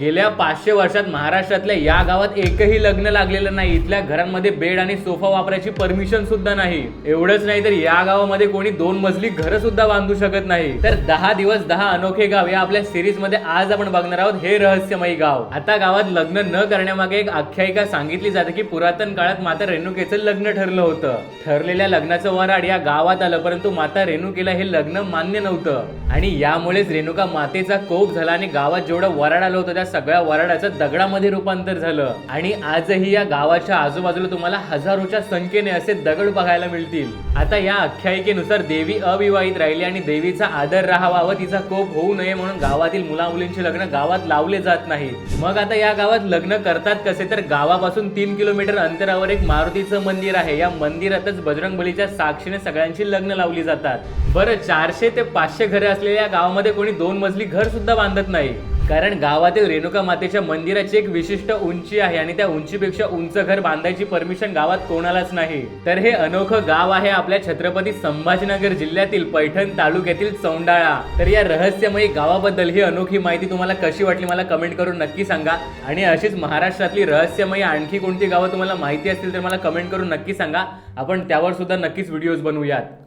गेल्या 500 वर्षात महाराष्ट्रातल्या या गावात एकही लग्न लागलेलं नाही। इथल्या घरांमध्ये बेड आणि सोफा वापरायची परमिशन सुद्धा नाही। एवढंच नाही तर या गावामध्ये कोणी 2 मजली घर सुद्धा बांधू शकत नाही। तर 10 दिवस 10 अनोखे गाव या आपल्या सिरीज मध्ये आज आपण बघणार आहोत हे रहस्यमयी गाव। आता गावात लग्न न करण्यामागे एक आख्यायिका सांगितली जाते की पुरातन काळात माता रेणुकेचं लग्न ठरलं होतं। ठरलेल्या लग्नाचं वराड या गावात आलं, परंतु माता रेणुकेला हे लग्न मान्य नव्हतं आणि यामुळेच रेणुका मातेचा कोप झाला आणि गावात जेवढं वराड आलं होतं त्या सगळ्या वराडाचं दगडामध्ये रूपांतर झालं। आणि आजही या गावाच्या आजूबाजूला तुम्हाला हजारोच्या संख्येने असे दगड बघायला मिळतील। आता या आख्यायिकेनुसार देवी अविवाहित राहिली आणि देवीचा आदर राहावा व तिचा कोप होऊ नये म्हणून गावातील मुला मुलींचे लग्न गावात लावले जात नाहीत। मग आता या गावात लग्न करतात कसे, तर गावापासून 3 किलोमीटर अंतरावर एक मारुतीचं मंदिर आहे। या मंदिरातच बजरंगबलीच्या साक्षीने सगळ्यांची लग्न लावली जातात। बरं, 400 ते 500 घरे असलेल्या गावामध्ये कोणी 2 मजली घर सुद्धा बांधत नाही, कारण गावातील रेणुका मातेच्या मंदिराची एक विशिष्ट उंची आहे आणि त्या उंचीपेक्षा उंच घर बांधायची परमिशन गावात कोणालाच नाही। तर हे अनोखं गाव आहे आपल्या छत्रपती संभाजीनगर जिल्ह्यातील पैठण तालुक्यातील चौंडाळा। तर या रहस्यमयी गावाबद्दल ही अनोखी माहिती तुम्हाला कशी वाटली मला कमेंट करून नक्की सांगा। आणि अशीच महाराष्ट्रातली रहस्यमयी आणखी कोणती गावं तुम्हाला माहिती असतील तर मला कमेंट करून नक्की सांगा, आपण त्यावर सुद्धा नक्कीच व्हिडिओज बनवूयात।